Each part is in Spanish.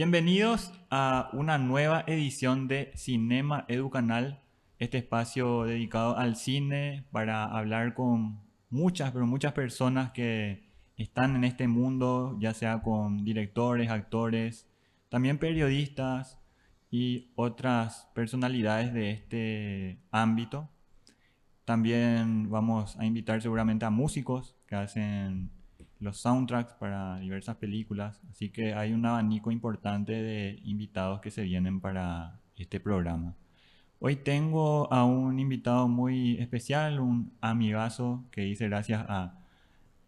Bienvenidos a una nueva edición de Cinema Educanal, este espacio dedicado al cine para hablar con muchas personas que están en este mundo, ya sea con directores, actores, también periodistas y otras personalidades de este ámbito. También vamos a invitar seguramente a músicos que hacen los soundtracks para diversas películas. Así que hay un abanico importante de invitados que se vienen para este programa. Hoy tengo a un invitado muy especial, un amigazo que hice gracias a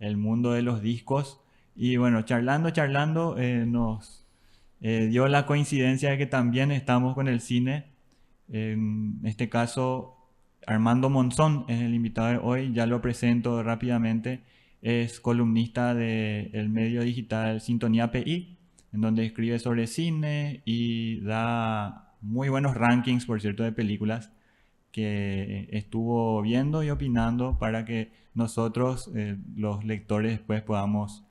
el mundo de los discos. Y bueno, charlando, nos dio la coincidencia de que también estamos con el cine. En este caso, Armando Monzón es el invitado de hoy, ya lo presento rápidamente. Es columnista del medio digital Sintonía PI, en donde escribe sobre cine y da muy buenos rankings, por cierto, de películas que estuvo viendo y opinando para que nosotros, los lectores, después podamos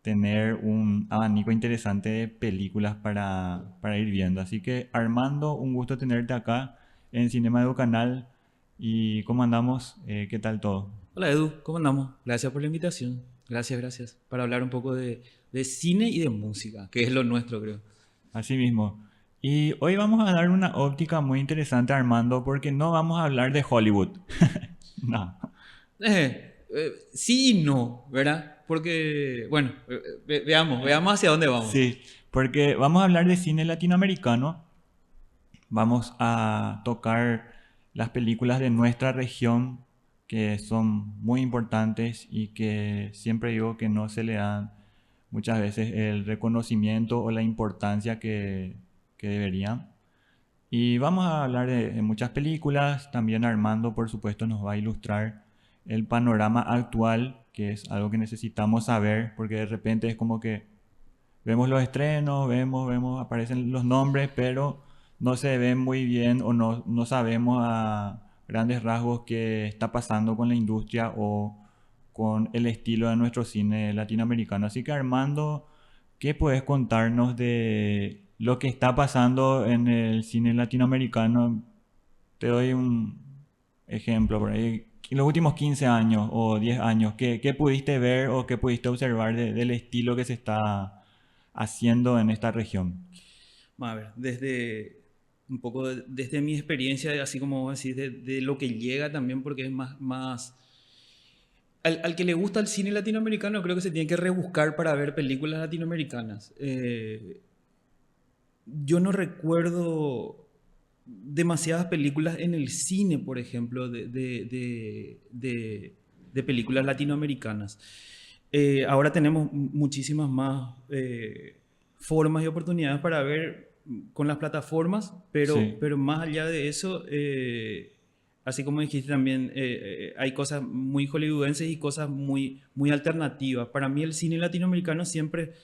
tener un abanico interesante de películas para ir viendo. Así que Armando, un gusto tenerte acá en Cinema Edu Canal. ¿Y cómo andamos? ¿Qué tal todo? Hola Edu, ¿cómo andamos? Gracias por la invitación. Gracias. Para hablar un poco de cine y de música, que es lo nuestro, creo. Así mismo. Y hoy vamos a dar una óptica muy interesante, Armando, porque no vamos a hablar de Hollywood. No. Sí y no, ¿verdad? Porque, bueno, veamos hacia dónde vamos. Sí, porque vamos a hablar de cine latinoamericano. Vamos a tocar las películas de nuestra región que son muy importantes y que siempre digo que no se le dan muchas veces el reconocimiento o la importancia que deberían. Y vamos a hablar de muchas películas. También Armando, por supuesto, nos va a ilustrar el panorama actual, que es algo que necesitamos saber, porque de repente es como que vemos los estrenos, vemos, aparecen los nombres, pero no se ven muy bien o no sabemos a grandes rasgos qué está pasando con la industria o con el estilo de nuestro cine latinoamericano. Así que Armando, ¿qué puedes contarnos de lo que está pasando en el cine latinoamericano? Te doy un ejemplo por ahí. En los últimos 15 años o 10 años, ¿qué pudiste ver o qué pudiste observar del estilo que se está haciendo en esta región? Vamos a ver, desde mi experiencia, así como vos decís, de lo que llega también, porque es más al que le gusta el cine latinoamericano, creo que se tiene que rebuscar para ver películas latinoamericanas. Yo no recuerdo demasiadas películas en el cine, por ejemplo, de películas latinoamericanas. Ahora tenemos muchísimas más formas y oportunidades para ver con las plataformas, Sí, pero más allá de eso, así como dijiste también, hay cosas muy hollywoodenses y cosas muy alternativas. Para mí el cine latinoamericano siempre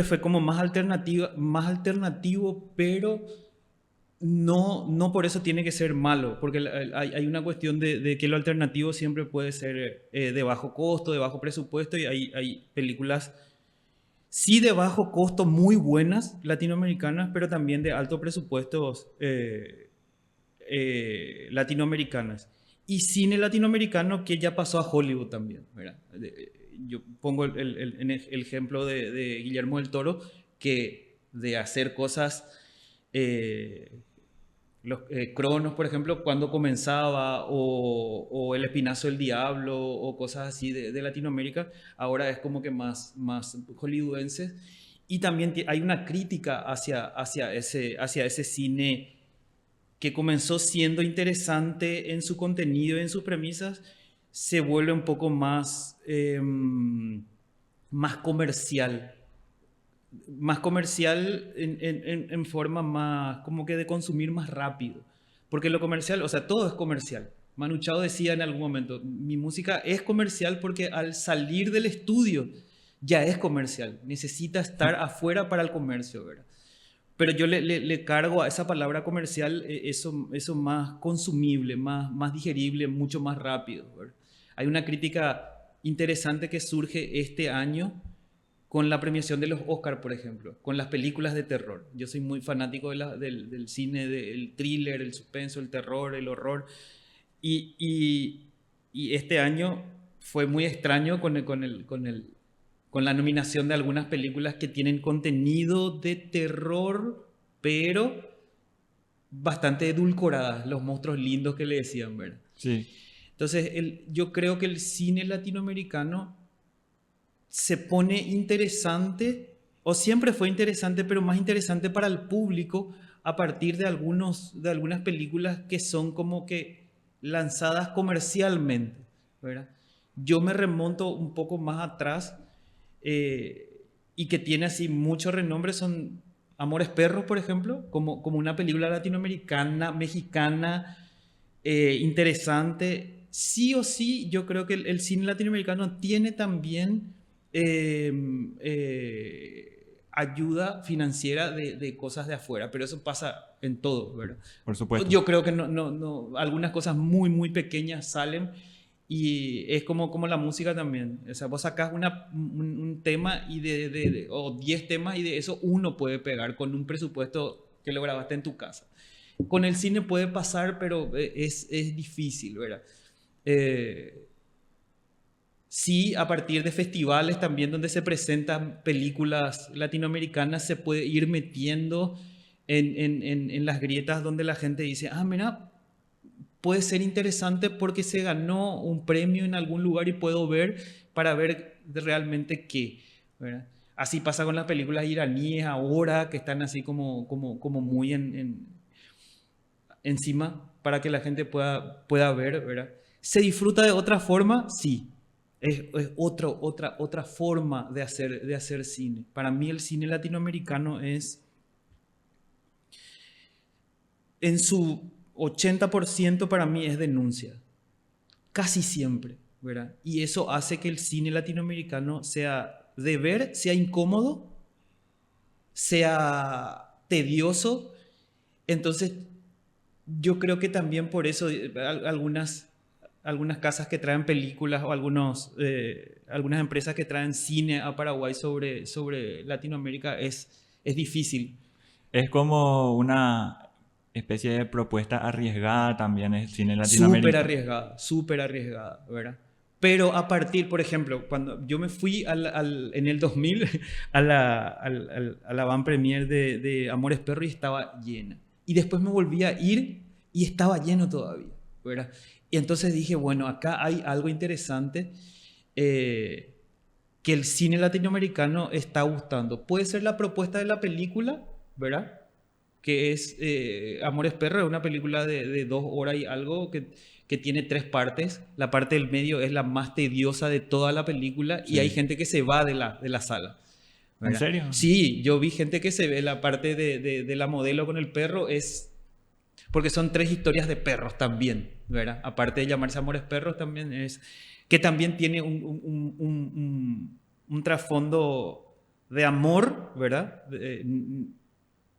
fue como más alternativo, pero no por eso tiene que ser malo, porque hay una cuestión de que lo alternativo siempre puede ser de bajo costo, de bajo presupuesto, y hay películas sí de bajo costo muy buenas latinoamericanas, pero también de alto presupuesto latinoamericanas. Y cine latinoamericano que ya pasó a Hollywood también, ¿verdad? Yo pongo el ejemplo de Guillermo del Toro, que de hacer cosas, los Cronos, por ejemplo, cuando comenzaba, o El Espinazo del Diablo, o cosas así de Latinoamérica, ahora es como que más hollywoodenses. Y también hay una crítica hacia ese cine que comenzó siendo interesante en su contenido y en sus premisas, se vuelve un poco más comercial. Más comercial en forma más como que de consumir más rápido. Porque lo comercial, o sea, todo es comercial. Manu Chao decía en algún momento, mi música es comercial porque al salir del estudio ya es comercial. Necesita estar afuera para el comercio, ¿verdad? Pero yo le cargo a esa palabra comercial eso más consumible, más digerible, mucho más rápido, ¿verdad? Hay una crítica interesante que surge este año con la premiación de los Oscar, por ejemplo, con las películas de terror. Yo soy muy fanático del cine, del thriller, el suspenso, el terror, el horror. Y este año fue muy extraño con la nominación de algunas películas que tienen contenido de terror, pero bastante edulcoradas, los monstruos lindos que le decían, ¿verdad? Sí, Entonces, yo creo que el cine latinoamericano se pone interesante, o siempre fue interesante, pero más interesante para el público a partir de algunas películas que son como que lanzadas comercialmente, ¿verdad? Yo me remonto un poco más atrás y que tiene así mucho renombre son Amores Perros, por ejemplo, como una película latinoamericana, mexicana, interesante. Sí o sí, yo creo que el cine latinoamericano tiene también eh, ayuda financiera de cosas de afuera, pero eso pasa en todo, ¿verdad? por supuesto. Yo creo que algunas cosas muy, muy pequeñas salen y es como la música también. O sea, vos sacás un tema y o 10 temas y de eso uno puede pegar con un presupuesto que lo grabaste en tu casa. Con el cine puede pasar, pero es difícil, ¿verdad? Sí, a partir de festivales también donde se presentan películas latinoamericanas se puede ir metiendo en las grietas donde la gente dice, ah, mira, puede ser interesante porque se ganó un premio en algún lugar y puedo ver para ver realmente qué, ¿verdad? Así pasa con las películas iraníes ahora, que están así como muy encima para que la gente pueda ver, ¿verdad? ¿Se disfruta de otra forma? Sí. Es otra forma de hacer cine. Para mí el cine latinoamericano es, en su 80% para mí es denuncia. Casi siempre, ¿verdad? Y eso hace que el cine latinoamericano sea de ver, sea incómodo, sea tedioso. Entonces, yo creo que también por eso algunas casas que traen películas o algunas empresas que traen cine a Paraguay sobre Latinoamérica es difícil. Es como una especie de propuesta arriesgada también el cine en Latinoamérica. Súper arriesgada, ¿verdad? Pero a partir, por ejemplo, cuando yo me fui en el 2000 a la van premier de Amores Perros y estaba llena. Y después me volví a ir y estaba lleno todavía, ¿verdad? Y entonces dije, bueno, acá hay algo interesante que el cine latinoamericano está gustando. Puede ser la propuesta de la película, ¿verdad? Que es Amores Perros, es una película de 2 horas y algo que tiene 3 partes. La parte del medio es la más tediosa de toda la película y hay Sí. gente que se va de la sala, ¿En ¿verdad? serio? Sí, yo vi gente que se ve la parte de la modelo con el perro, porque son 3 historias de perros también, ¿verdad? Aparte de llamarse Amores Perros, también que también tiene un trasfondo de amor, ¿verdad?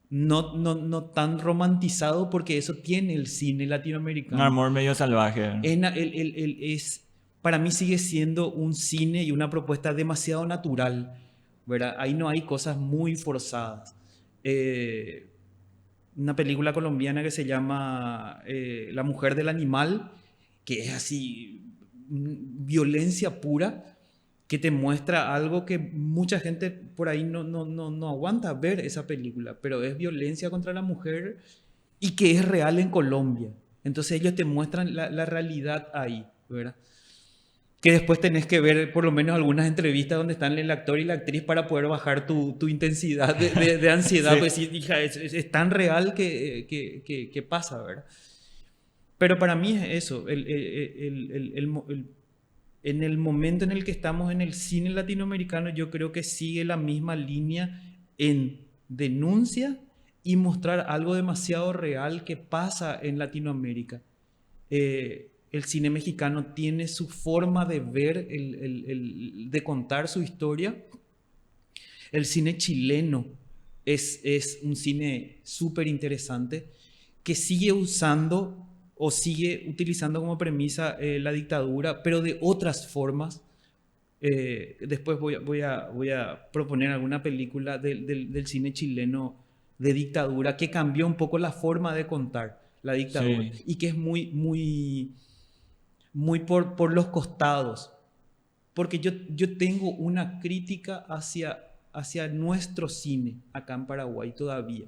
No tan romantizado porque eso tiene el cine Un latinoamericano. amor medio salvaje. Para mí sigue siendo un cine y una propuesta demasiado natural, ¿verdad? Ahí no hay cosas muy forzadas. Una película colombiana que se llama La mujer del animal, que es así, violencia pura, que te muestra algo que mucha gente por ahí no aguanta ver esa película, pero es violencia contra la mujer y que es real en Colombia. Entonces ellos te muestran la realidad ahí, ¿verdad? Que después tenés que ver por lo menos algunas entrevistas donde están el actor y la actriz para poder bajar tu intensidad de ansiedad, Sí. pues sí, hija, es tan real que pasa, ¿verdad? Pero para mí es eso, en el momento en el que estamos en el cine latinoamericano, yo creo que sigue la misma línea en denuncia y mostrar algo demasiado real que pasa en Latinoamérica. El cine mexicano tiene su forma de ver, de contar su historia. El cine chileno es un cine súper interesante que sigue usando o sigue utilizando como premisa la dictadura, pero de otras formas, Después voy a proponer alguna película del cine chileno de dictadura que cambió un poco la forma de contar la dictadura Sí, y que es muy por los costados. Porque yo tengo una crítica hacia nuestro cine acá en Paraguay todavía.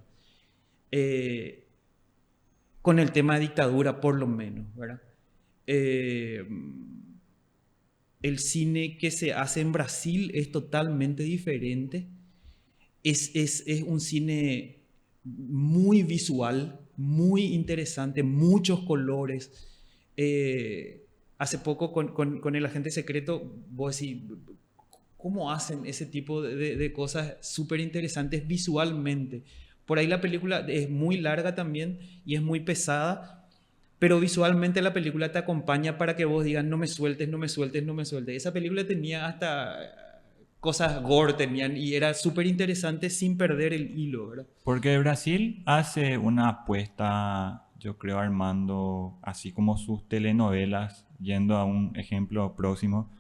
Eh, con el tema de dictadura, por lo menos, ¿verdad? Eh, el cine que se hace en Brasil es totalmente diferente. Es un cine muy visual, muy interesante, muchos colores. Hace poco con El Agente Secreto, vos decís, ¿cómo hacen ese tipo de cosas súper interesantes visualmente? Por ahí la película es muy larga también y es muy pesada, pero visualmente la película te acompaña para que vos digas, no me sueltes, no me sueltes, no me sueltes. Esa película tenía hasta cosas gore tenían y era súper interesante sin perder el hilo, ¿verdad? porque Brasil hace una apuesta, yo creo, Armando, así como sus telenovelas, yendo a un ejemplo próximo,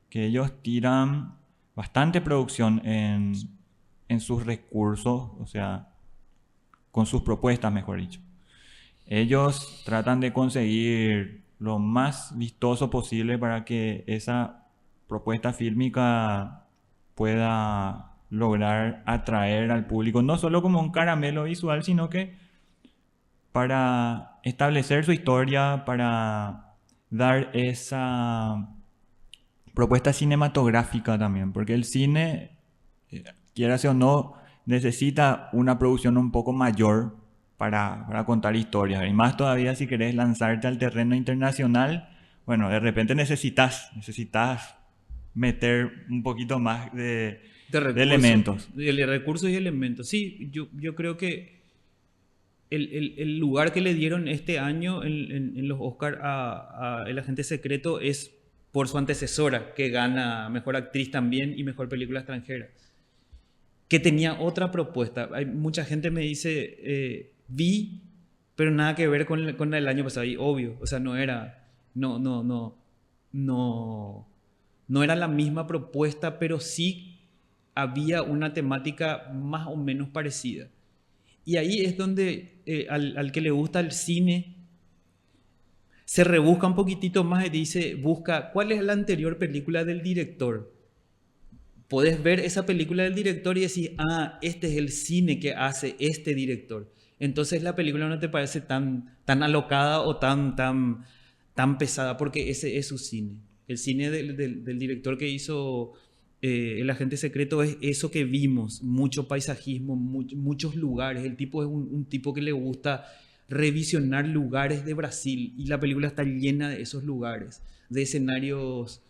que ellos tiran bastante producción en sus recursos, o sea, con sus propuestas, mejor dicho. Ellos tratan de conseguir lo más vistoso posible para que esa propuesta fílmica pueda lograr atraer al público, no solo como un caramelo visual, sino que para establecer su historia, para dar esa propuesta cinematográfica también, porque el cine, quieras o no, necesita una producción un poco mayor para contar historias. Y más todavía si querés lanzarte al terreno internacional, bueno, de repente necesitas meter un poquito más De de recursos, elementos. de recursos y elementos. Sí, yo creo que el lugar que le dieron este año en los Oscar a El Agente Secreto es por su antecesora, que gana Mejor Actriz también y Mejor Película Extranjera, que tenía otra propuesta. Hay mucha gente me dice, vi, pero nada que ver con el año pasado, y obvio, o sea, no, no era la misma propuesta, pero sí había una temática más o menos parecida. Y ahí es donde al que le gusta el cine se rebusca un poquitito más y dice, busca cuál es la anterior película del director. Podés ver esa película del director y decir, ah, este es el cine que hace este director. Entonces la película no te parece tan alocada o tan pesada porque ese es su cine. El cine del director que hizo El Agente Secreto es eso que vimos, mucho paisajismo, muchos lugares. El tipo es un tipo que le gusta revisionar lugares de Brasil y la película está llena de esos lugares, de escenarios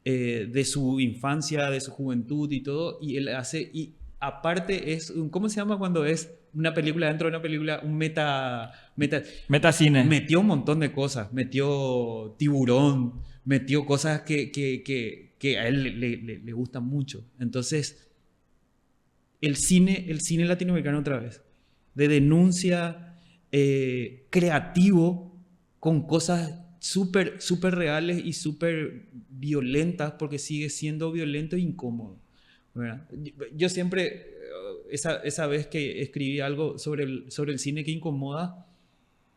de su infancia, de su juventud y todo, y él hace, y aparte es, ¿cómo se llama cuando es una película dentro de una película? Metacine. Metió un montón de cosas, metió Tiburón, metió cosas que a él le gustan mucho. Entonces, el cine latinoamericano otra vez, de denuncia, creativo, con cosas súper reales y súper violentas, porque sigue siendo violento e incómodo, ¿verdad? Yo siempre, esa vez que escribí algo sobre el cine que incomoda,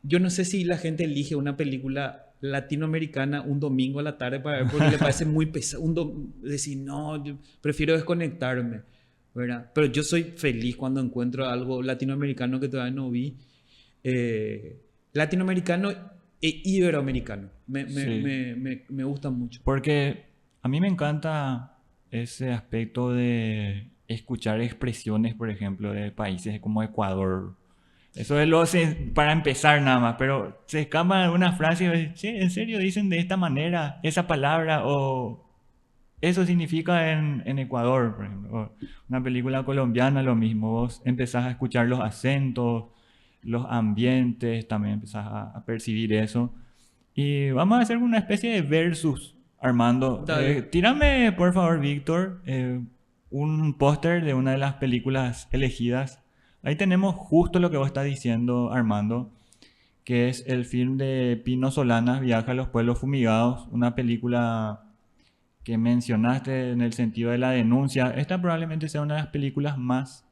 yo no sé si la gente elige una película latinoamericana un domingo a la tarde para ver porque le parece muy pesado. Decir, no, yo prefiero desconectarme, ¿verdad? Pero yo soy feliz cuando encuentro algo latinoamericano que todavía no vi. Latinoamericano e iberoamericano. Sí. Me gusta mucho. Porque a mí me encanta ese aspecto de escuchar expresiones, por ejemplo, de países como Ecuador. Eso es para empezar nada más, pero se escapa alguna frase y ves, che, ¿en serio dicen de esta manera esa palabra? O eso significa en Ecuador, por ejemplo. O una película colombiana, lo mismo. Vos empezás a escuchar los acentos, los ambientes, también empezás a percibir eso. Y vamos a hacer una especie de versus, Armando. Dale. Tírame, por favor, Víctor, un póster de una de las películas elegidas. Ahí tenemos justo lo que vos estás diciendo, Armando, que es el film de Pino Solanas, Viaja a los Pueblos Fumigados, una película que mencionaste en el sentido de la denuncia, esta probablemente sea una de las películas más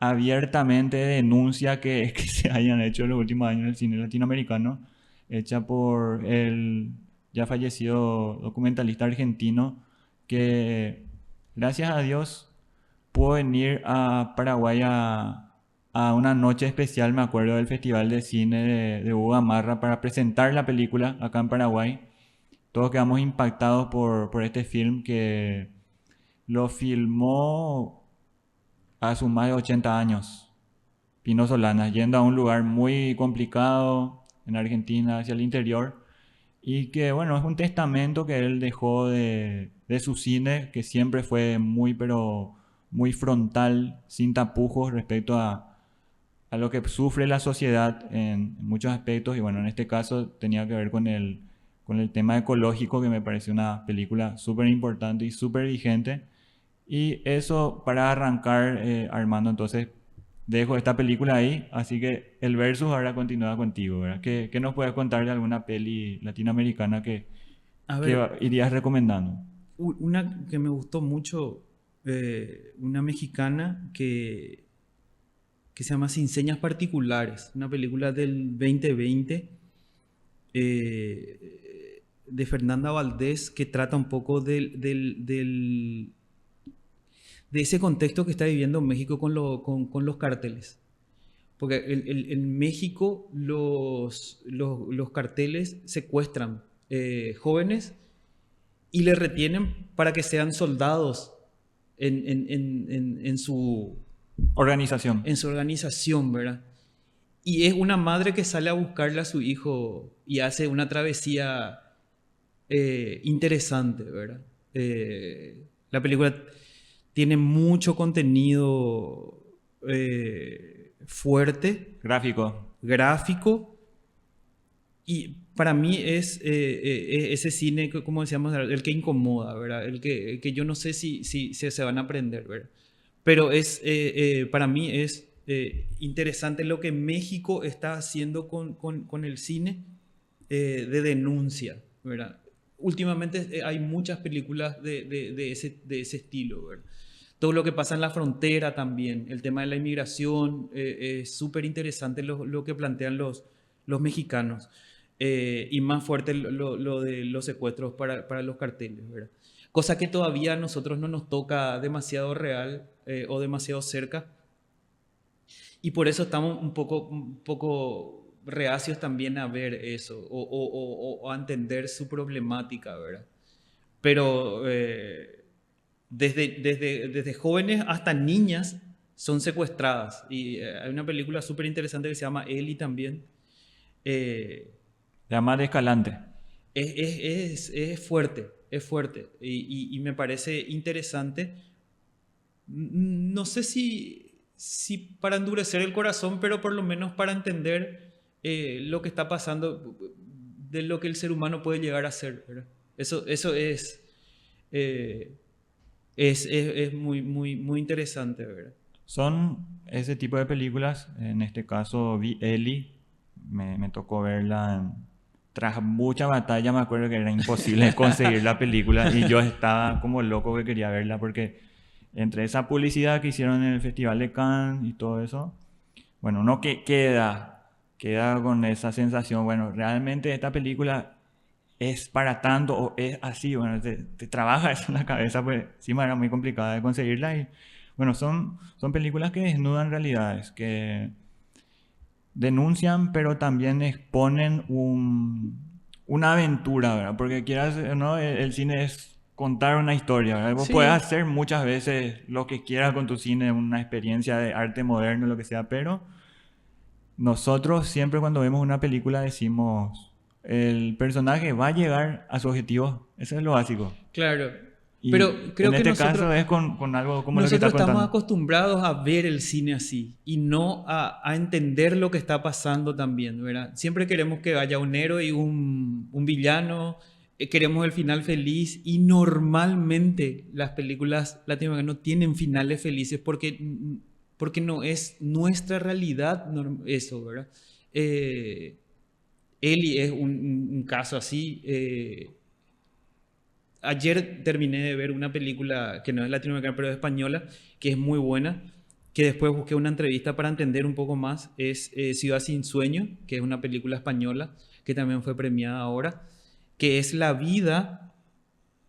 abiertamente de denuncia que se hayan hecho en los últimos años en el cine latinoamericano, hecha por el ya fallecido documentalista argentino que, gracias a Dios, pudo venir a Paraguay a una noche especial, me acuerdo, del Festival de Cine de Hugo Gamarra para presentar la película acá en Paraguay. Todos quedamos impactados por este film que lo filmó a sus más de 80 años. Pino Solanas, yendo a un lugar muy complicado en Argentina, hacia el interior, y que bueno, es un testamento que él dejó de su cine, que siempre fue muy, pero muy frontal, sin tapujos respecto a lo que sufre la sociedad en muchos aspectos, y bueno, en este caso tenía que ver con el tema ecológico, que me pareció una película súper importante y súper vigente. Y eso para arrancar, Armando, entonces dejo esta película ahí, así que el versus ahora continúa contigo, ¿verdad? ¿Qué nos puedes contar de alguna peli latinoamericana A ver, irías recomendando? una que me gustó mucho, una mexicana que se llama Sin Señas Particulares, una película del 2020 de Fernanda Valdés que trata un poco de ese contexto que está viviendo México con los carteles. Porque en México los carteles secuestran jóvenes y les retienen para que sean soldados en Organización. en su organización, ¿verdad? Y es una madre que sale a buscarle a su hijo y hace una travesía interesante, ¿verdad? La película tiene mucho contenido fuerte, Gráfico. gráfico, y para mí es ese cine, como decíamos, el que incomoda, ¿verdad? El que yo no sé si se van a aprender, ¿verdad? Pero para mí es interesante lo que México está haciendo con el cine de denuncia, ¿verdad? Últimamente hay muchas películas de ese estilo, ¿verdad? Todo lo que pasa en la frontera también, el tema de la inmigración, es súper interesante lo que plantean los mexicanos. Y más fuerte lo de los secuestros para los carteles, ¿verdad? Cosa que todavía a nosotros no nos toca demasiado real o demasiado cerca. Y por eso estamos un poco reacios también a ver eso o a entender su problemática, ¿verdad? Pero desde jóvenes hasta niñas son secuestradas. Y hay una película súper interesante que se llama Ellie también. Eh, Llama de Escalante. es fuerte, es fuerte. Y me parece interesante. No sé si para endurecer el corazón, pero por lo menos para entender lo que está pasando, de lo que el ser humano puede llegar a ser, ¿verdad? Eso eh, es muy interesante, ¿verdad? Son ese tipo de películas, en este caso vi Ellie, me tocó verla tras mucha batalla, me acuerdo que era imposible conseguir la película y yo estaba como loco que quería verla porque entre esa publicidad que hicieron en el Festival de Cannes y todo eso, bueno, uno que queda con esa sensación, bueno, realmente esta película es para tanto o es así, bueno, te trabaja eso en la cabeza, pues encima era muy complicada de conseguirla y bueno, son películas que desnudan realidades, que denuncian, pero también exponen una aventura, ¿verdad? Porque quieras o no, el cine es contar una historia, ¿verdad? Vos puedes Sí, hacer muchas veces lo que quieras con tu cine, una experiencia de arte moderno, lo que sea, pero nosotros siempre cuando vemos una película decimos, el personaje va a llegar a su objetivo, eso es lo básico. claro. Y Pero en creo que este caso es con algo como lo que está nosotros estamos contando. acostumbrados a ver el cine así y no a entender lo que está pasando también, ¿verdad? Siempre queremos que haya un héroe y un villano, queremos el final feliz y normalmente las películas latinoamericanas no tienen finales felices porque no es nuestra realidad eso, ¿verdad? Eh, Eli es un caso así. ayer terminé de ver una película que no es latinoamericana, pero es española, que es muy buena, que después busqué una entrevista para entender un poco más. Es Ciudad sin sueño, que es una película española que también fue premiada ahora, que es la vida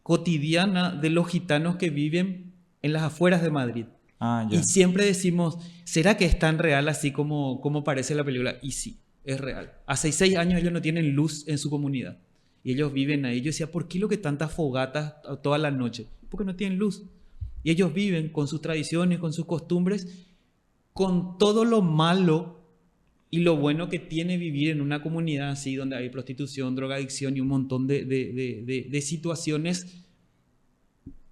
cotidiana de los gitanos que viven en las afueras de Madrid. Ah, Y ya. siempre decimos, ¿será que es tan real así como parece la película? Y sí, es real. Hace 6 años ellos no tienen luz en su comunidad. Y ellos viven ahí. Yo decía, ¿por qué lo que tantas fogatas toda la noche? Porque no tienen luz. Y ellos viven con sus tradiciones, con sus costumbres, con todo lo malo y lo bueno que tiene vivir en una comunidad así, donde hay prostitución, drogadicción y un montón de situaciones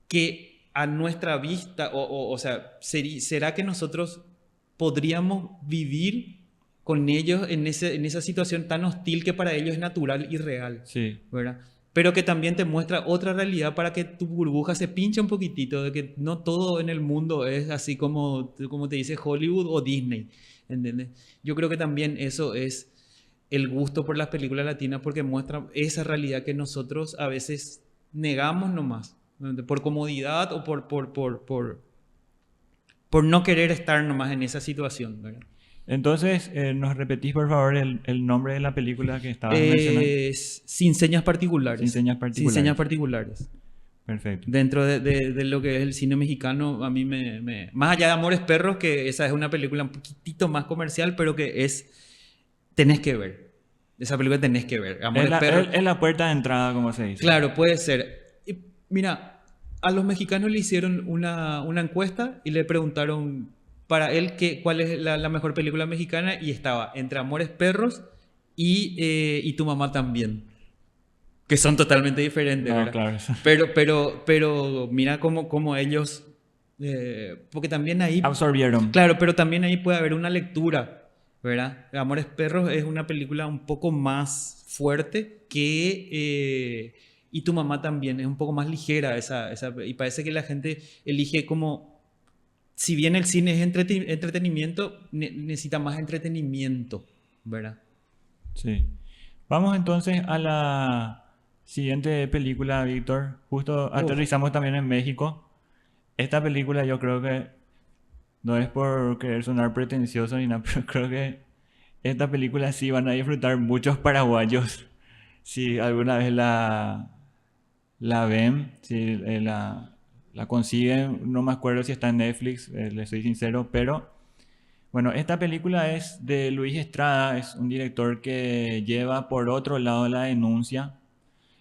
que a nuestra vista, o sea, ¿será que nosotros podríamos vivir con ellos en esa situación tan hostil que para ellos es natural y real, Sí. ¿verdad? Pero que también te muestra otra realidad para que tu burbuja se pinche un poquitito, de que no todo en el mundo es así como te dice Hollywood o Disney, ¿entiendes? Yo creo que también eso es el gusto por las películas latinas porque muestra esa realidad que nosotros a veces negamos nomás, ¿no? Por comodidad o por no querer estar nomás en esa situación, ¿verdad? Entonces, ¿nos repetís por favor el nombre de la película que estabas mencionando? Sin señas Sin particulares, señas sin señas particulares. particulares. Perfecto. Dentro de lo que es el cine mexicano, a mí más allá de Amores Perros, que esa es una película un poquitito más comercial, pero que tenés que ver. Esa película tenés que ver. Es Amores la, Perros. es la puerta de entrada, como se dice. Claro, puede ser. Y mira, a los mexicanos le hicieron una encuesta y le preguntaron para él cuál es la mejor película mexicana y estaba entre Amores Perros y Tu mamá también, que son totalmente diferentes, No, ¿verdad? claro. Pero mira cómo ellos, porque también ahí, Absorbieron. claro, pero también ahí puede haber una lectura, ¿verdad? Amores Perros es una película un poco más fuerte y Tu mamá también es un poco más ligera y parece que la gente elige como, si bien el cine es entretenimiento, necesita más entretenimiento, ¿verdad? Sí. Vamos entonces a la siguiente película, Víctor. Justo Uf, aterrizamos también en México. Esta película yo creo que no es por querer sonar pretencioso ni nada, pero creo que esta película sí van a disfrutar muchos paraguayos si alguna vez la ven, si la consiguen. No me acuerdo si está en Netflix, les soy sincero, pero bueno, esta película es de Luis Estrada, es un director que lleva por otro lado la denuncia.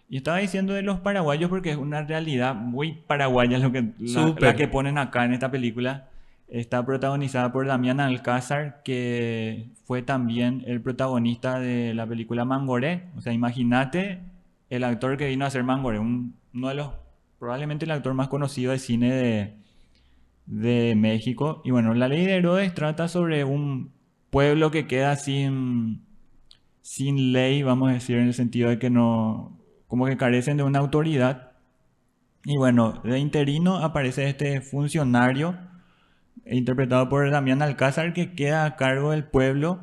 Y estaba diciendo de los paraguayos porque es una realidad muy paraguaya la que súper. ponen acá en esta película. Está protagonizada por Damián Alcázar, que fue también el protagonista de la película Mangoré. O sea, imagínate el actor que vino a ser Mangoré, uno de los, probablemente el actor más conocido de cine de México. Y bueno, La Ley de Herodes trata sobre un pueblo que queda sin ley, vamos a decir, en el sentido de que no, como que carecen de una autoridad. Y bueno, de interino aparece este funcionario interpretado por Damián Alcázar que queda a cargo del pueblo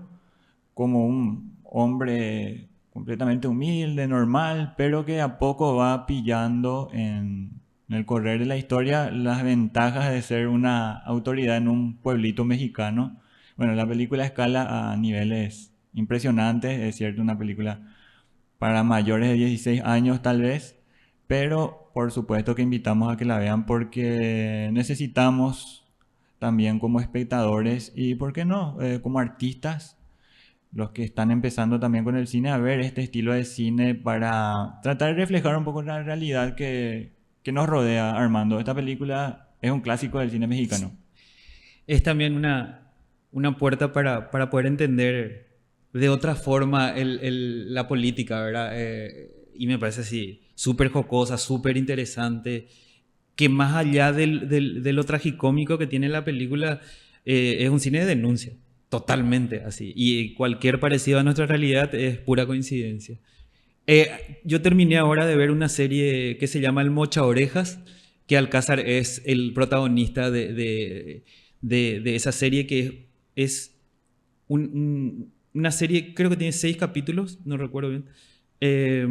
como un hombre completamente humilde, normal, pero que a poco va pillando en el correr de la historia las ventajas de ser una autoridad en un pueblito mexicano. Bueno, la película escala a niveles impresionantes, es cierto, una película para mayores de 16 años tal vez, pero por supuesto que invitamos a que la vean porque necesitamos también como espectadores y, ¿por qué no?, como artistas, los que están empezando también con el cine, a ver este estilo de cine para tratar de reflejar un poco la realidad que nos rodea, Armando. Esta película es un clásico del cine mexicano. Es también una puerta para poder entender de otra forma la política, ¿verdad? Y me parece así, súper jocosa, súper interesante, que más allá de lo tragicómico que tiene la película, es un cine de denuncia, totalmente así. Y cualquier parecido a nuestra realidad es pura coincidencia. Yo terminé ahora de ver una serie que se llama El Mocha Orejas, que Alcázar es el protagonista de esa serie que es una serie, creo que tiene 6 capítulos, no recuerdo bien. Eh,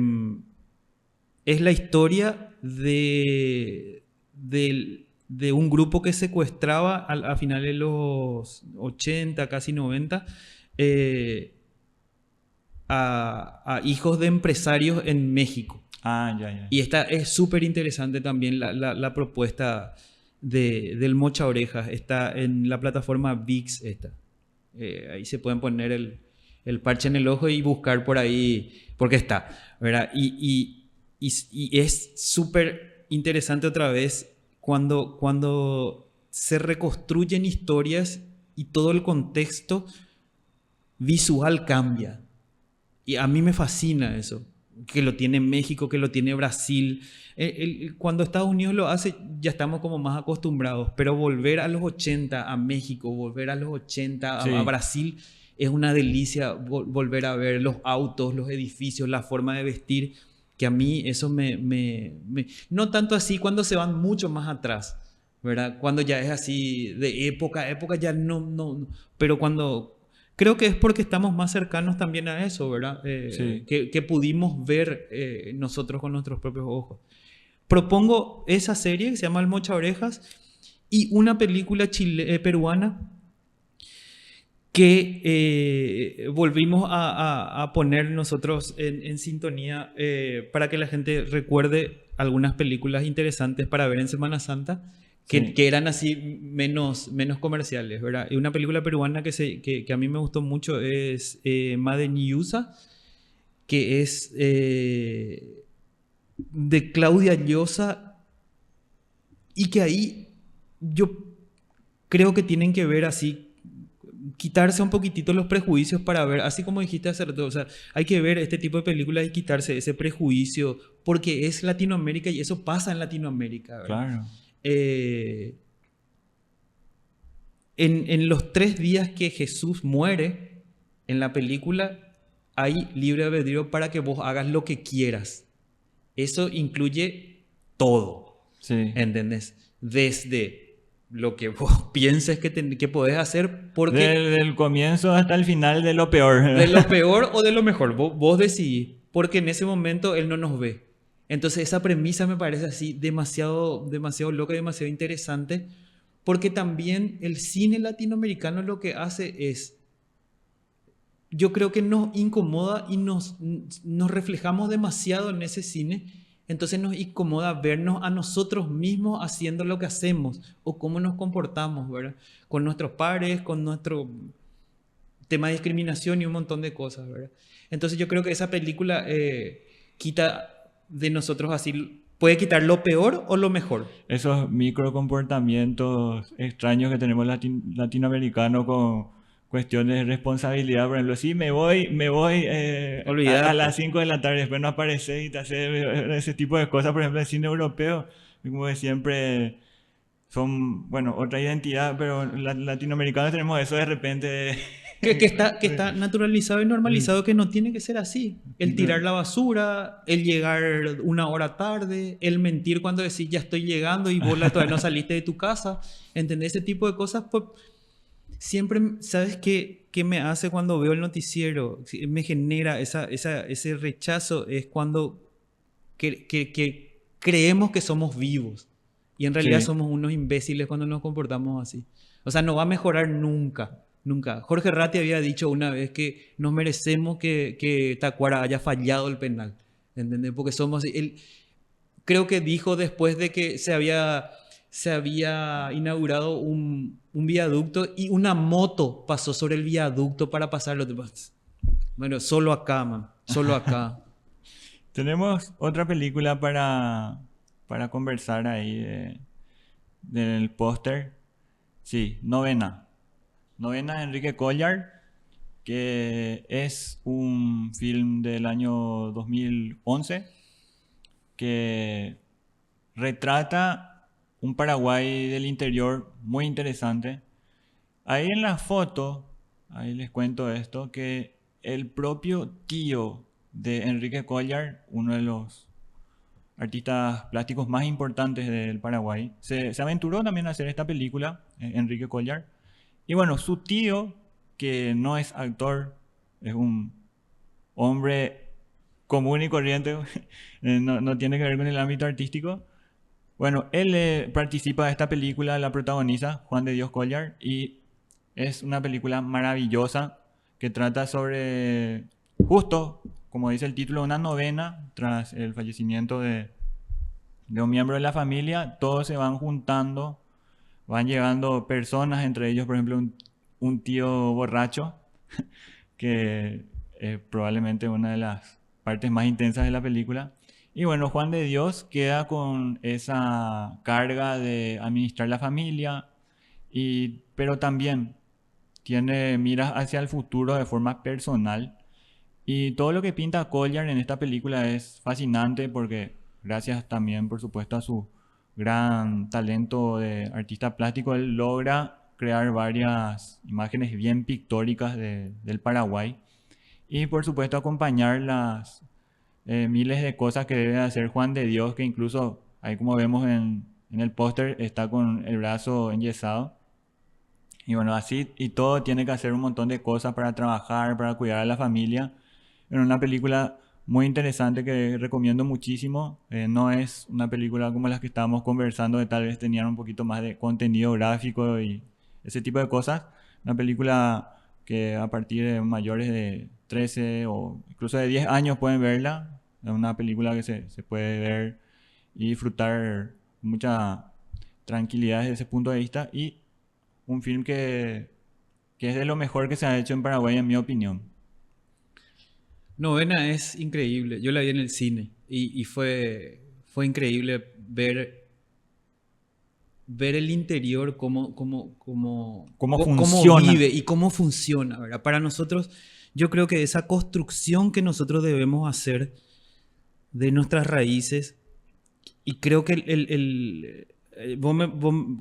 es la historia de un grupo que secuestraba a finales de los 80, casi 90, eh, a hijos de empresarios en México. Ah, ya, ya. Y esta es súper interesante también la propuesta del Mocha Orejas. Está en la plataforma VIX. Ahí se pueden poner el parche en el ojo y buscar por ahí, porque está, ¿verdad? Y es súper interesante otra vez cuando se reconstruyen historias y todo el contexto visual cambia. Y a mí me fascina eso, que lo tiene México, que lo tiene Brasil. Cuando Estados Unidos lo hace, ya estamos como más acostumbrados, pero volver a los 80 a México, volver a los 80 a Sí, Brasil, es una delicia volver a ver los autos, los edificios, la forma de vestir, que a mí eso no tanto así cuando se van mucho más atrás, ¿verdad? Cuando ya es así de época ya no, pero cuando... Creo que es porque estamos más cercanos también a eso, ¿verdad? sí. Que pudimos ver nosotros con nuestros propios ojos. Propongo esa serie que se llama El Mocha Orejas y una película peruana que volvimos a poner nosotros en sintonía para que la gente recuerde algunas películas interesantes para ver en Semana Santa. Sí. Que eran así menos comerciales, ¿verdad? Y una película peruana que a mí me gustó mucho es Made in USA, que es de Claudia Llosa, y que ahí yo creo que tienen que ver así, quitarse un poquitito los prejuicios para ver, así como dijiste hace rato, o sea, hay que ver este tipo de películas y quitarse ese prejuicio, porque es Latinoamérica y eso pasa en Latinoamérica, ¿verdad? Claro. Eh, en los 3 días que Jesús muere en la película, hay libre albedrío para que vos hagas lo que quieras. Eso incluye todo, Sí. ¿entendés? Desde lo que vos pienses que podés hacer, porque Desde el comienzo hasta el final de lo peor. de lo peor o de lo mejor, vos decidís, porque en ese momento Él no nos ve. Entonces esa premisa me parece así demasiado loca y demasiado interesante, porque también el cine latinoamericano lo que hace es, yo creo que nos incomoda y nos reflejamos demasiado en ese cine, entonces nos incomoda vernos a nosotros mismos haciendo lo que hacemos o cómo nos comportamos, ¿verdad? Con nuestros pares, con nuestro tema de discriminación y un montón de cosas, ¿verdad? Entonces yo creo que esa película quita de nosotros así, puede quitar lo peor o lo mejor. Esos microcomportamientos extraños que tenemos latinoamericanos con cuestiones de responsabilidad. Por ejemplo, sí, me voy a Olvídate. las 5 de la tarde, después no apareces y te hace ese tipo de cosas. Por ejemplo, el cine europeo, como que siempre son, bueno, otra identidad, pero latinoamericanos tenemos eso de repente. Que está naturalizado y normalizado que no tiene que ser así. El tirar la basura, el llegar 1 hora tarde, el mentir cuando decís ya estoy llegando y vos todavía no saliste de tu casa. ¿Entendés? Ese tipo de cosas, pues siempre, ¿sabes qué me hace cuando veo el noticiero? Me genera ese rechazo, es cuando que creemos que somos vivos y en realidad Sí, somos unos imbéciles cuando nos comportamos así. O sea, no va a mejorar nunca. Nunca. Jorge Ratti había dicho una vez que nos merecemos que Tacuara haya fallado el penal. ¿Entendés? Porque somos... Él, creo que dijo después de que se había inaugurado un viaducto y una moto pasó sobre el viaducto para pasarlo. Bueno, solo acá, man. Solo acá. tenemos otra película para conversar ahí del póster. Sí, Novena. Novena de Enrique Collard, que es un film del año 2011 que retrata un Paraguay del interior muy interesante. Ahí en la foto, ahí les cuento esto, que el propio tío de Enrique Collard, uno de los artistas plásticos más importantes del Paraguay, se aventuró también a hacer esta película, Enrique Collard. Y bueno, su tío, que no es actor, es un hombre común y corriente, no tiene que ver con el ámbito artístico. Bueno, él participa de esta película, la protagoniza Juan de Dios Collier, y es una película maravillosa que trata sobre, justo como dice el título, una novena tras el fallecimiento de un miembro de la familia. Todos se van juntando, van llegando personas, entre ellos, por ejemplo, un tío borracho, que es probablemente una de las partes más intensas de la película. Y bueno, Juan de Dios queda con esa carga de administrar la familia, pero también tiene miras hacia el futuro de forma personal. Y todo lo que pinta Collier en esta película es fascinante porque gracias también, por supuesto, a su gran talento de artista plástico, él logra crear varias imágenes bien pictóricas del Paraguay y, por supuesto, acompañar las miles de cosas que debe hacer Juan de Dios, que incluso ahí como vemos en el póster está con el brazo enyesado. Y bueno, así y todo tiene que hacer un montón de cosas para trabajar, para cuidar a la familia. En una película muy interesante que recomiendo muchísimo. No es una película como las que estábamos conversando, que tal vez tenían un poquito más de contenido gráfico y ese tipo de cosas. Una película que a partir de mayores de 13 o incluso de 10 años pueden verla. Es una película que se puede ver y disfrutar mucha tranquilidad desde ese punto de vista. Y un film que es de lo mejor que se ha hecho en Paraguay, en mi opinión. Novena es increíble. Yo la vi en el cine y fue increíble ver el interior, ¿Cómo cómo funciona? vive y cómo funciona, ¿verdad? Para nosotros, yo creo que esa construcción que nosotros debemos hacer de nuestras raíces, y creo que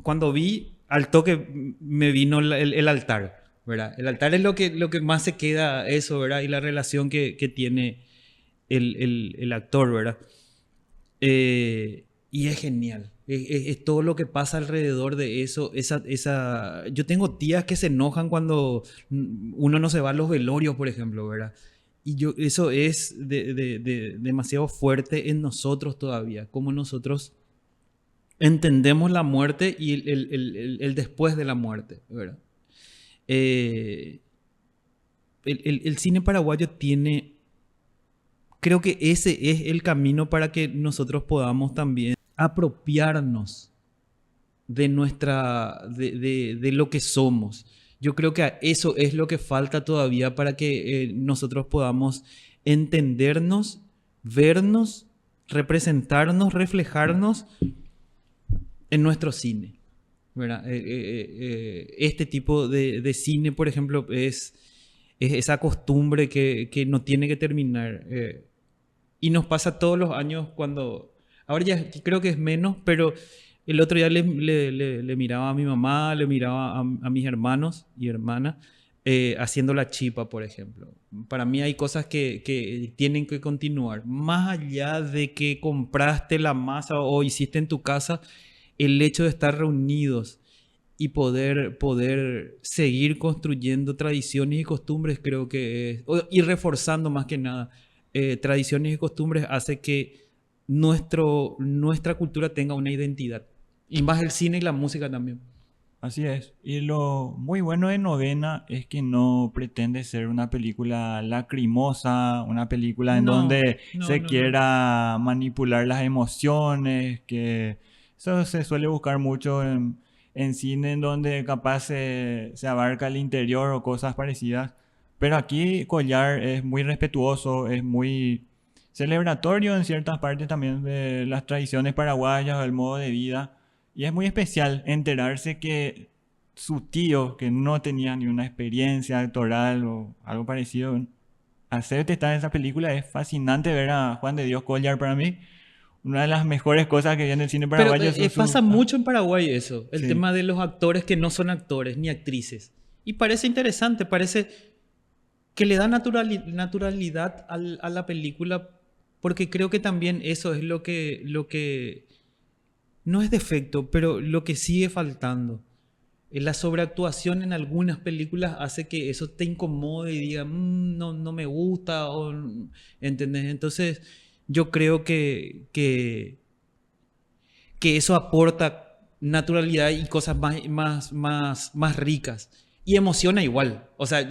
cuando vi, al toque me vino el altar, ¿verdad? El altar es lo que más se queda, eso, ¿verdad? Y la relación que tiene el actor, ¿verdad? Y es genial. Es todo lo que pasa alrededor de eso. Yo tengo tías que se enojan cuando uno no se va a los velorios, por ejemplo, ¿verdad? Eso es demasiado fuerte en nosotros todavía, como nosotros entendemos la muerte y el después de la muerte, ¿verdad? Eh, el cine paraguayo tiene, creo que ese es el camino para que nosotros podamos también apropiarnos de lo que somos. Yo creo que eso es lo que falta todavía para que nosotros podamos entendernos, vernos, representarnos, reflejarnos en nuestro cine, ¿verdad? Este tipo de cine, por ejemplo, es esa costumbre que no tiene que terminar. Y nos pasa todos los años cuando... Ahora ya creo que es menos, pero el otro día le miraba a mi mamá, le miraba a mis hermanos y hermanas haciendo la chipa, por ejemplo. Para mí hay cosas que tienen que continuar. Más allá de que compraste la masa o hiciste en tu casa, el hecho de estar reunidos y poder seguir construyendo tradiciones y costumbres, creo que es, y reforzando más que nada tradiciones y costumbres, hace que nuestra cultura tenga una identidad. Y más el cine y la música también. Así es. Y lo muy bueno de Novena es que no pretende ser una película lacrimosa, una película en No, donde no, se no, no. quiera manipular las emociones, que eso se suele buscar mucho en cine, en donde capaz se abarca el interior o cosas parecidas. Pero aquí Collar es muy respetuoso, es muy celebratorio en ciertas partes también de las tradiciones paraguayas, del modo de vida. Y es muy especial enterarse que su tío, que no tenía ni una experiencia actoral o algo parecido, hacerte estar en esa película. Es fascinante ver a Juan de Dios Collier para mí. Una de las mejores cosas que viene el cine Pero paraguayo son sus... pasa mucho en Paraguay eso, el Sí, tema de los actores que no son actores ni actrices. Y parece interesante, parece que le da naturalidad a la película, porque creo que también eso es lo que no es defecto, pero lo que sigue faltando. la sobreactuación en algunas películas hace que eso te incomode y diga, no, no me gusta, o, ¿entendés? Entonces, yo creo que eso aporta naturalidad y cosas más ricas. Y emociona igual. O sea,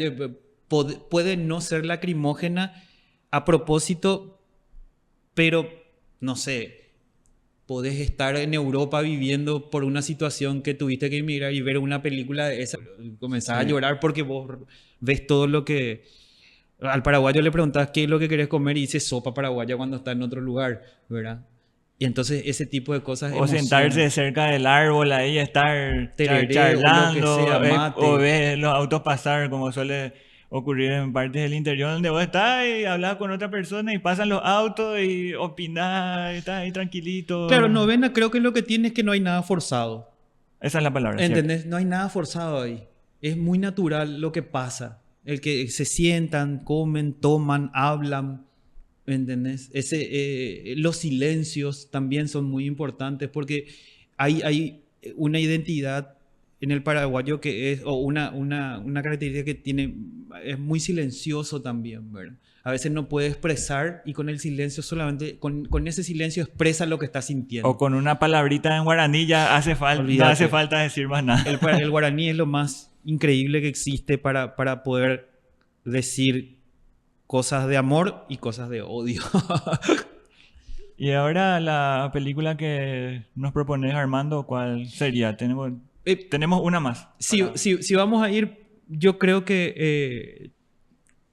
puede no ser lacrimógena a propósito, pero, no sé, podés estar en Europa viviendo por una situación que tuviste que emigrar y ver una película de esa. Comenzás a Sí. llorar porque vos ves todo lo que... Al paraguayo le preguntás qué es lo que querés comer y dice sopa paraguaya cuando está en otro lugar, ¿verdad? Y entonces ese tipo de cosas O sentarse emocionan. cerca del árbol ahí, estar Tereré o lo que sea, charlando, o mate. ver los autos pasar, como suele ocurrir en partes del interior donde vos estás y hablas con otra persona y pasan los autos y opinás, y estás ahí Claro, tranquilito. novena creo que lo que tiene es que no hay nada forzado. Esa es la palabra, ¿cierto? ¿Entendés? No hay nada forzado ahí. Es muy natural lo que pasa. El que se sientan, comen, toman, hablan. ¿Entendés? Los silencios también son muy importantes porque hay una identidad en el paraguayo que es, o una característica que tiene, es muy silencioso también, ¿verdad? A veces no puede expresar y con el silencio solamente, con ese silencio expresa lo que está O sintiendo. con una palabrita en guaraní ya no hace Olvídate. falta decir más nada. El guaraní es lo más increíble que existe para poder decir cosas de amor y cosas de odio. Y ahora la película que nos propones, Armando, ¿cuál sería? Eh, Tenemos una más. si vamos a ir, yo creo que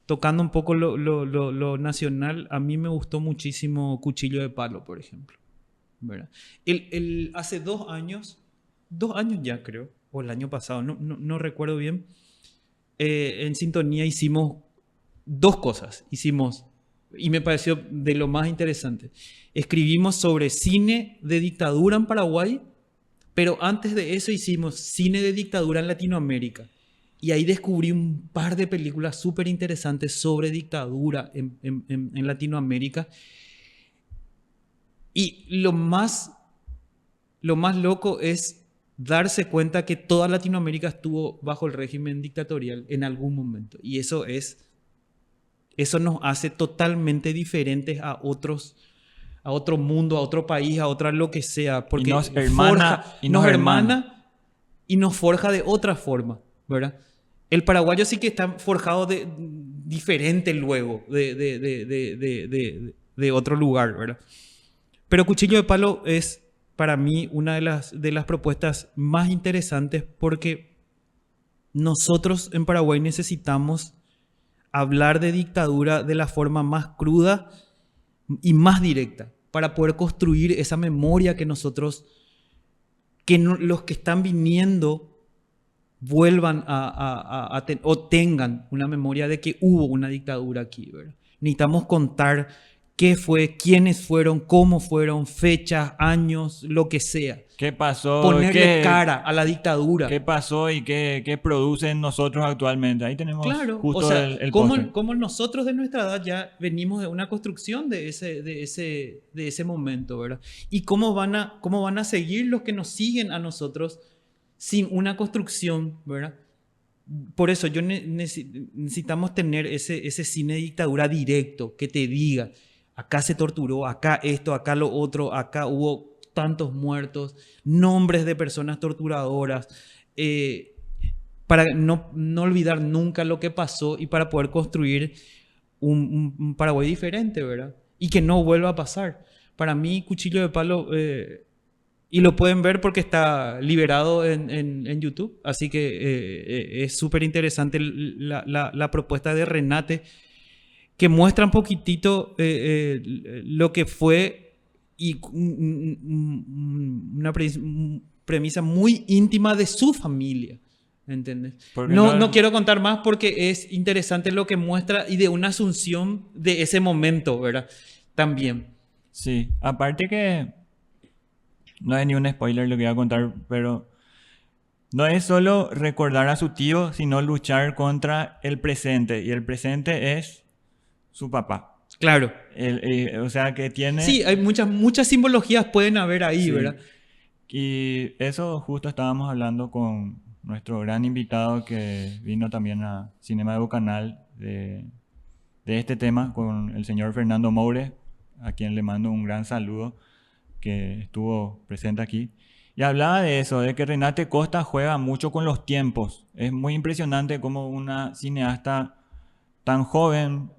tocando un poco lo nacional, a mí me gustó muchísimo Cuchillo de Palo, por ejemplo. ¿Verdad? Hace 2 años ya creo, o el año pasado, no recuerdo bien, en Sintonía hicimos dos cosas. Hicimos, y me pareció de lo más interesante, escribimos sobre cine de dictadura en Paraguay, pero antes de eso hicimos cine de dictadura en Latinoamérica. Y ahí descubrí un par de películas súper interesantes sobre dictadura en Latinoamérica. Y lo más loco es darse cuenta que toda Latinoamérica estuvo bajo el régimen dictatorial en algún momento. Y eso nos hace totalmente diferentes a otro mundo, a otro país, a otra lo que sea, Y porque nos hermana, nos hermana y nos forja de otra forma, ¿verdad? El paraguayo sí que está forjado diferente luego de otro lugar, ¿verdad? Pero Cuchillo de Palo es para mí una de las propuestas más interesantes porque nosotros en Paraguay necesitamos hablar de dictadura de la forma más cruda y más directa para poder construir esa memoria que nosotros, los que están viniendo vuelvan o tengan una memoria de que hubo una dictadura aquí, ¿verdad? Necesitamos contar qué fue, quiénes fueron, cómo fueron, fechas, años, lo que sea. ¿Qué pasó? Ponerle cara a la dictadura. ¿Qué pasó y qué producen nosotros actualmente? Ahí tenemos Claro, o justo sea, el póster. como nosotros de nuestra edad ya venimos de una construcción de ese momento, ¿verdad? Y cómo van a seguir los que nos siguen a nosotros sin una construcción, ¿verdad? Por eso necesitamos tener ese cine de dictadura directo que te diga, acá se torturó, acá esto, acá lo otro, acá hubo tantos muertos, nombres de personas torturadoras, para no olvidar nunca lo que pasó y para poder construir un Paraguay diferente, ¿verdad? Y que no vuelva a pasar. Para mí, Cuchillo de Palo, y lo pueden ver porque está liberado en YouTube, así que es súper interesante la propuesta de Renate, que muestra un poquitito lo que fue y una premisa muy íntima de su familia. ¿Entiendes? Porque No quiero contar más porque es interesante lo que muestra y de una asunción de ese momento, ¿verdad? También. Sí, aparte que no es ni un spoiler lo que voy a contar, pero no es solo recordar a su tío, sino luchar contra el presente. Y el presente es su papá. Claro. O sea que tiene... Sí, hay muchas simbologías pueden haber ahí, Sí. ¿verdad? Y eso justo estábamos hablando con nuestro gran invitado que vino también a Cinema Educanal de este tema, con el señor Fernando Moure, a quien le mando un gran saludo, que estuvo presente aquí. Y hablaba de eso, de que Renate Costa juega mucho con los tiempos. Es muy impresionante cómo una cineasta tan joven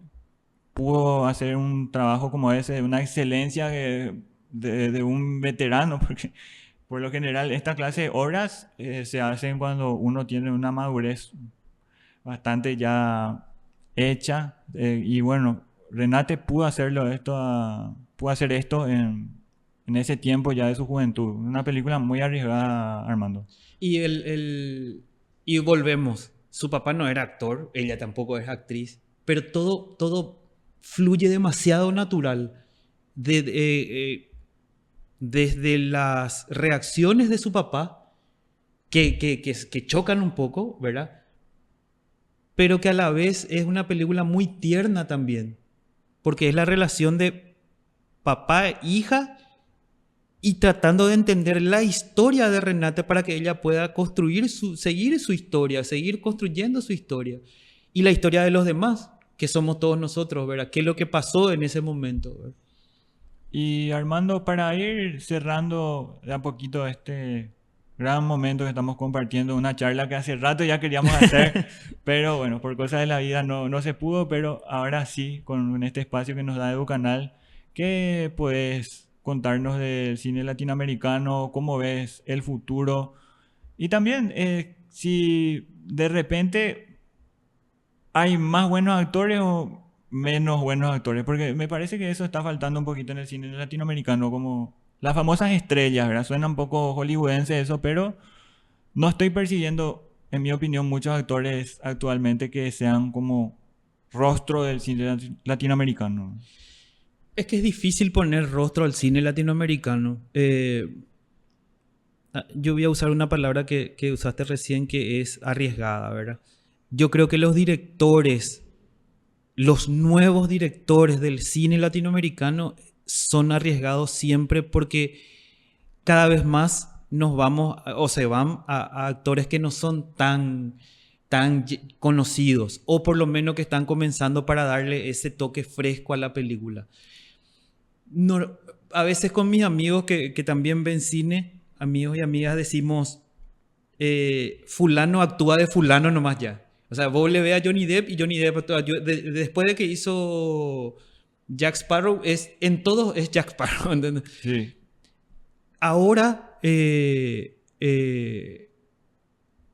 pudo hacer un trabajo como ese, de una excelencia de un veterano, porque por lo general esta clase de obras se hacen cuando uno tiene una madurez bastante ya hecha. Y bueno, Renate pudo pudo hacer esto en ese tiempo ya de su juventud. Una película muy arriesgada, Armando. Y, y volvemos. Su papá no era actor, ella tampoco es actriz, pero todo fluye demasiado natural. Desde las reacciones de su papá, que chocan un poco, ¿verdad? Pero que a la vez es una película muy tierna también, porque es la relación de papá-hija y tratando de entender la historia de Renate para que ella pueda seguir su historia, seguir construyendo su historia. Y la historia de los demás, que somos todos nosotros, ¿verdad? ¿Qué es lo que pasó en ese momento? ¿Verdad? Y Armando, para ir cerrando de a poquito este gran momento que estamos compartiendo, una charla que hace rato ya queríamos hacer, pero bueno, por cosas de la vida no se pudo, pero ahora sí, con este espacio que nos da Educanal, ¿qué puedes contarnos del cine latinoamericano? ¿Cómo ves el futuro? Y también, si de repente hay más buenos actores o menos buenos actores, porque me parece que eso está faltando un poquito en el cine latinoamericano, como las famosas estrellas, ¿verdad? Suena un poco hollywoodense eso, pero no estoy percibiendo, en mi opinión, muchos actores actualmente que sean como rostro del cine latinoamericano. Es que es difícil poner rostro al cine latinoamericano. Yo voy a usar una palabra que usaste recién, que es arriesgada, ¿verdad? Yo creo que los directores, los nuevos directores del cine latinoamericano son arriesgados siempre porque cada vez más nos vamos o se van a actores que no son tan conocidos o por lo menos que están comenzando para darle ese toque fresco a la película. No, a veces con mis amigos que también ven cine, amigos y amigas, decimos, fulano actúa de fulano nomás ya. O sea, vos le ve a Johnny Depp y Johnny Depp actúa. Después de que hizo Jack Sparrow, en todo es Jack Sparrow, ¿entendés? Sí. Ahora, el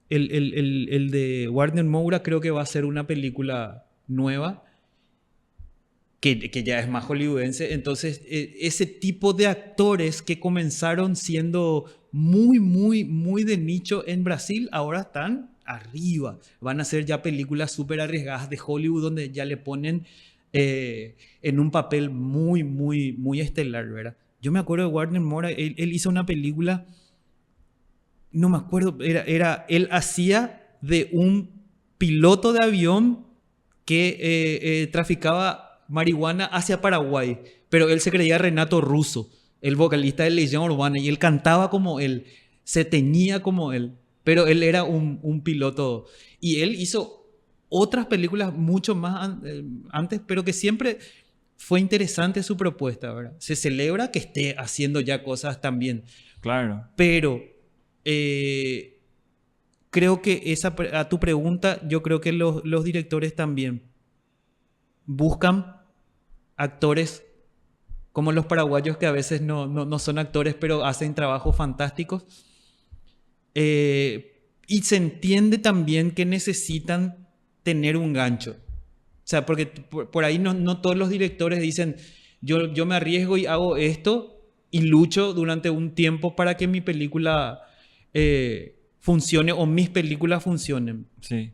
de Warner Moura creo que va a ser una película nueva, que ya es más hollywoodense. Entonces, ese tipo de actores que comenzaron siendo muy de nicho en Brasil, ahora están arriba. Van a hacer ya películas súper arriesgadas de Hollywood donde ya le ponen en un papel muy estelar, ¿verdad? Yo me acuerdo de Warner Moura, él hizo una película, no me acuerdo, él hacía de un piloto de avión que traficaba marihuana hacia Paraguay, pero él se creía Renato Russo, el vocalista de Legión Urbana, y él cantaba como él, se teñía como él, pero él era un piloto, y él hizo otras películas mucho más antes, pero que siempre fue interesante su propuesta, ¿verdad? Se celebra que esté haciendo ya cosas también. Claro. Pero creo que a tu pregunta, yo creo que los directores también buscan actores como los paraguayos, que a veces no son actores, pero hacen trabajos fantásticos. Y se entiende también que necesitan tener un gancho. O sea, porque por ahí no todos los directores dicen, yo me arriesgo y hago esto y lucho durante un tiempo para que mi película funcione o mis películas funcionen. Sí.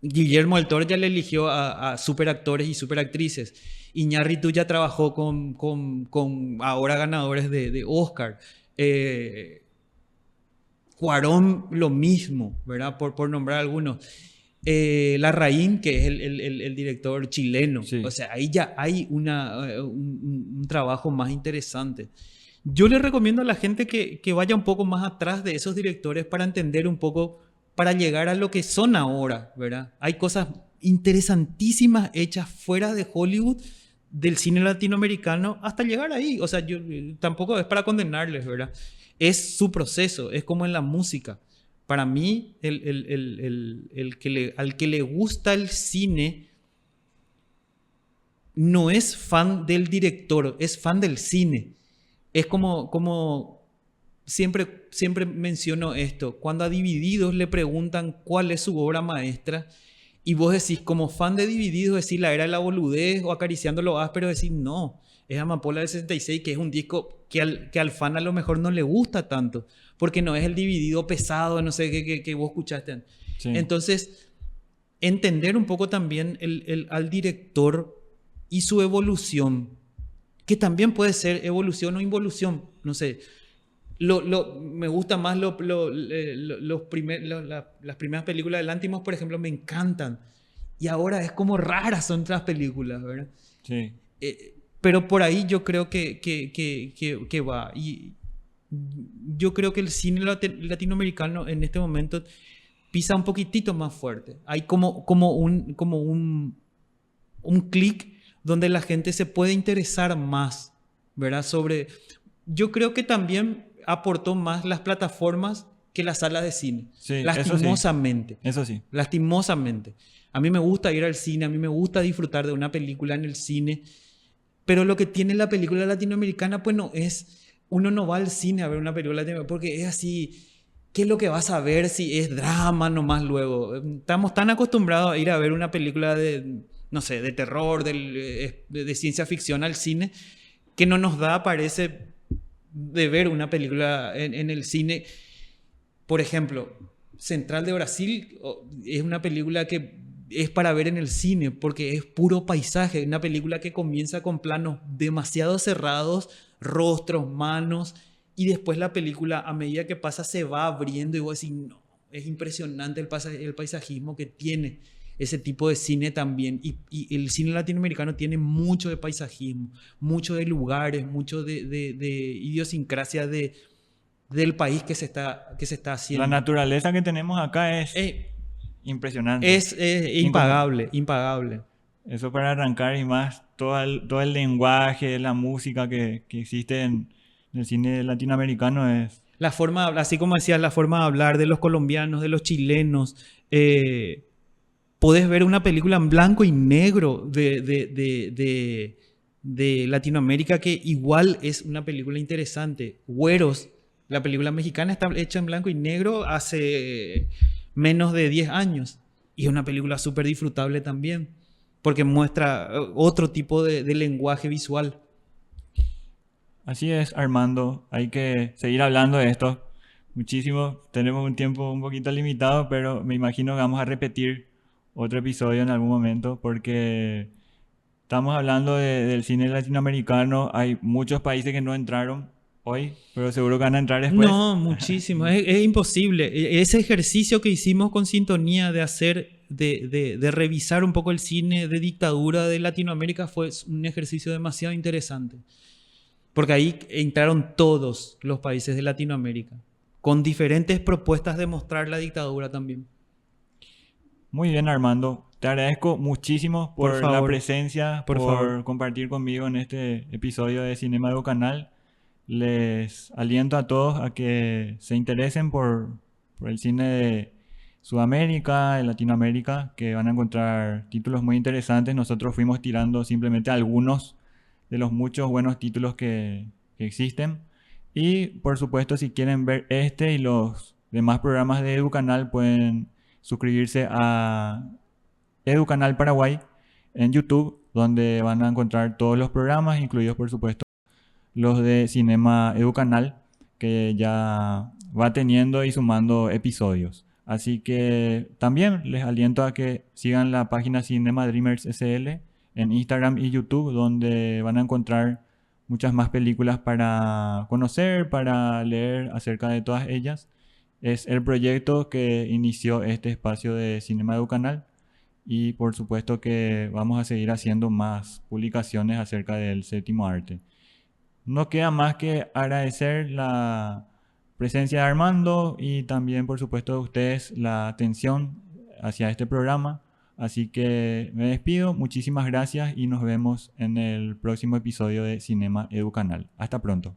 Guillermo del Toro ya le eligió a superactores y superactrices. Iñárritu ya trabajó con ahora ganadores de Oscar. Cuarón lo mismo, ¿verdad? Por nombrar algunos. Larraín, que es el director chileno. Sí. O sea, ahí ya hay un trabajo más interesante. Yo le recomiendo a la gente que vaya un poco más atrás de esos directores para entender un poco para llegar a lo que son ahora, ¿verdad? Hay cosas interesantísimas hechas fuera de Hollywood, del cine latinoamericano, hasta llegar ahí. O sea, yo tampoco es para condenarles, ¿verdad? Es su proceso, es como en la música. Para mí, al que le gusta el cine no es fan del director, es fan del cine. Es como siempre menciono esto, cuando a Divididos le preguntan cuál es su obra maestra, y vos decís, como fan de Divididos, decís La Era de la Boludez o Acariciando lo Áspero, decís no, es Amapola del 66, que es un disco que al fan a lo mejor no le gusta tanto, porque no es el Dividido pesado, no sé, que vos escuchaste. Sí. Entonces, entender un poco también al director y su evolución, que también puede ser evolución o involución, no sé. Me gusta más las primeras películas de Lanthimos, por ejemplo, me encantan. Y ahora es como raras son otras películas, ¿verdad? Sí. Pero por ahí yo creo que va. Y yo creo que el cine latinoamericano en este momento pisa un poquitito más fuerte. Hay como un clic donde la gente se puede interesar más, ¿verdad? Yo creo que también aportó más las plataformas que las salas de cine. Sí, Lastimosamente. eso sí. Lastimosamente. A mí me gusta ir al cine, a mí me gusta disfrutar de una película en el cine, pero lo que tiene la película latinoamericana, pues no es... Uno no va al cine a ver una película latinoamericana porque es así... ¿Qué es lo que vas a ver si es drama nomás luego? Estamos tan acostumbrados a ir a ver una película de, no sé, de terror, de ciencia ficción al cine, que no nos da, parece, de ver una película en el cine. Por ejemplo, Central de Brasil es una película que es para ver en el cine porque es puro paisaje, una película que comienza con planos demasiado cerrados, rostros, manos, y después la película a medida que pasa se va abriendo y vos decís, no, es impresionante el paisajismo que tiene ese tipo de cine también. Y el cine latinoamericano tiene mucho de paisajismo, mucho de lugares, mucho de idiosincrasia del país que se está haciendo. La naturaleza que tenemos acá es impresionante. Es impagable, impagable. Eso para arrancar y más todo el lenguaje, la música que existe en el cine latinoamericano es... La forma, así como decías, la forma de hablar de los colombianos, de los chilenos. Podés ver una película en blanco y negro de Latinoamérica que igual es una película interesante. Güeros, la película mexicana está hecha en blanco y negro hace menos de 10 años. Y es una película súper disfrutable también, porque muestra otro tipo de lenguaje visual. Así es, Armando. Hay que seguir hablando de esto muchísimo. Tenemos un tiempo un poquito limitado, pero me imagino que vamos a repetir otro episodio en algún momento porque estamos hablando del cine latinoamericano. Hay muchos países que no entraron hoy, pero seguro que van a entrar después. No, muchísimo. Es imposible. Ese ejercicio que hicimos con Sintonía de hacer, de revisar un poco el cine de dictadura de Latinoamérica fue un ejercicio demasiado interesante. Porque ahí entraron todos los países de Latinoamérica, con diferentes propuestas de mostrar la dictadura también. Muy bien, Armando. Te agradezco muchísimo por la presencia, por compartir conmigo en este episodio de Cinema Educanal. Les aliento a todos a que se interesen por el cine de Sudamérica, de Latinoamérica, que van a encontrar títulos muy interesantes. Nosotros fuimos tirando simplemente algunos de los muchos buenos títulos que existen. Y por supuesto, si quieren ver este y los demás programas de Educanal, pueden suscribirse a Educanal Paraguay en YouTube, donde van a encontrar todos los programas, incluidos por supuesto los de Cinema Educanal, que ya va teniendo y sumando episodios. Así que también les aliento a que sigan la página Cinema Dreamers SL en Instagram y YouTube, donde van a encontrar muchas más películas para conocer, para leer acerca de todas ellas. Es el proyecto que inició este espacio de Cinema Educanal y por supuesto que vamos a seguir haciendo más publicaciones acerca del séptimo arte. No queda más que agradecer la presencia de Armando y también, por supuesto, de ustedes la atención hacia este programa. Así que me despido, muchísimas gracias y nos vemos en el próximo episodio de Cinema Educanal. Hasta pronto.